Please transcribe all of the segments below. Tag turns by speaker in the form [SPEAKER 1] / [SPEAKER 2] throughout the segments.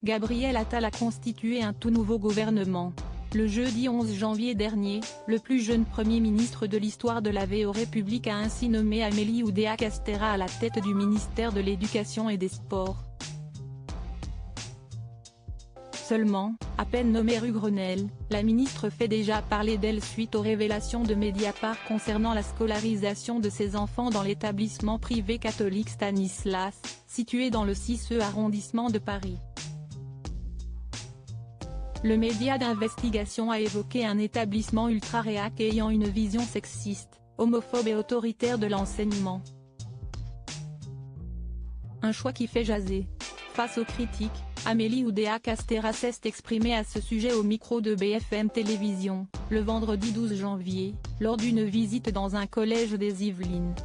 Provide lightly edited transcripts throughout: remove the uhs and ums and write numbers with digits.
[SPEAKER 1] Gabriel Attal a constitué un tout nouveau gouvernement. Le jeudi 11 janvier dernier, le plus jeune Premier ministre de l'histoire de la République a ainsi nommé Amélie Oudéa-Castéra à la tête du ministère de l'Éducation et des Sports. Seulement, à peine nommée rue Grenelle, la ministre fait déjà parler d'elle suite aux révélations de Mediapart concernant la scolarisation de ses enfants dans l'établissement privé catholique Stanislas, situé dans le 6e arrondissement de Paris. Le média d'investigation a évoqué un établissement ultra-réac ayant une vision sexiste, homophobe et autoritaire de l'enseignement. Un choix qui fait jaser. Face aux critiques, Amélie Oudéa-Castéra s'est exprimée à ce sujet au micro de BFM Télévision, le vendredi 12 janvier, lors d'une visite dans un collège des Yvelines.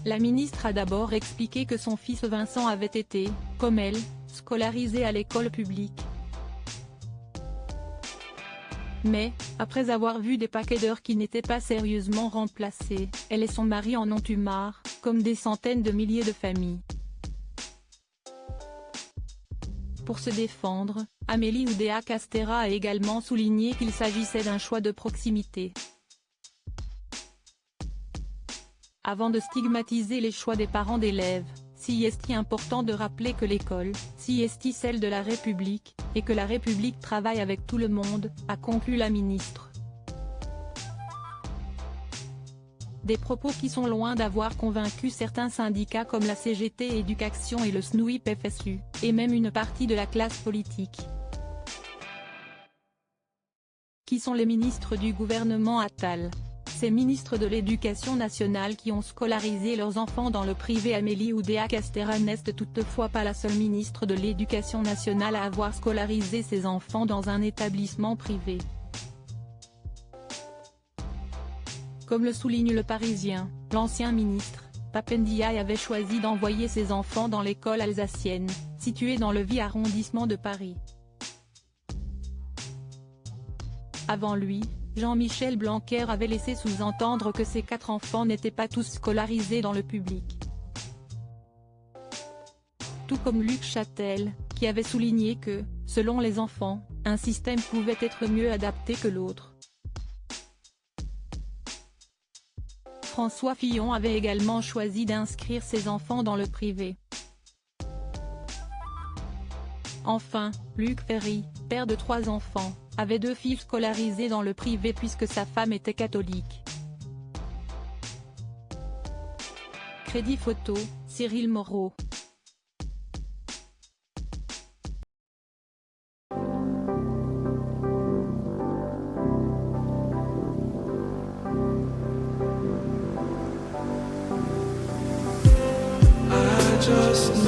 [SPEAKER 1] La ministre a d'abord expliqué que son fils Vincent avait été, comme elle, scolarisé à l'école publique. Mais, après avoir vu des paquets d'heures qui n'étaient pas sérieusement remplacées, elle et son mari en ont eu marre, comme des centaines de milliers de familles. Pour se défendre, Amélie Oudéa-Castéra a également souligné qu'il s'agissait d'un choix de proximité. Avant de stigmatiser les choix des parents d'élèves, si est-il important de rappeler que l'école, si est-il celle de la République, et que la République travaille avec tout le monde, a conclu la ministre. Des propos qui sont loin d'avoir convaincu certains syndicats comme la CGT Éducation et le SNUIP FSU, et même une partie de la classe politique. Qui sont les ministres du gouvernement Attal? Ces ministres de l'Éducation nationale qui ont scolarisé leurs enfants dans le privé. Amélie Oudéa-Castéra n'est toutefois pas la seule ministre de l'Éducation nationale à avoir scolarisé ses enfants dans un établissement privé. Comme le souligne Le Parisien, l'ancien ministre, Pape Ndiaye avait choisi d'envoyer ses enfants dans l'école alsacienne, située dans le 8e arrondissement de Paris. Avant lui, Jean-Michel Blanquer avait laissé sous-entendre que ses 4 enfants n'étaient pas tous scolarisés dans le public. Tout comme Luc Châtel, qui avait souligné que, selon les enfants, un système pouvait être mieux adapté que l'autre. François Fillon avait également choisi d'inscrire ses enfants dans le privé. Enfin, Luc Ferry, père de 3 enfants, avait 2 filles scolarisées dans le privé puisque sa femme était catholique. Crédit photo, Cyril Moreau.
[SPEAKER 2] Just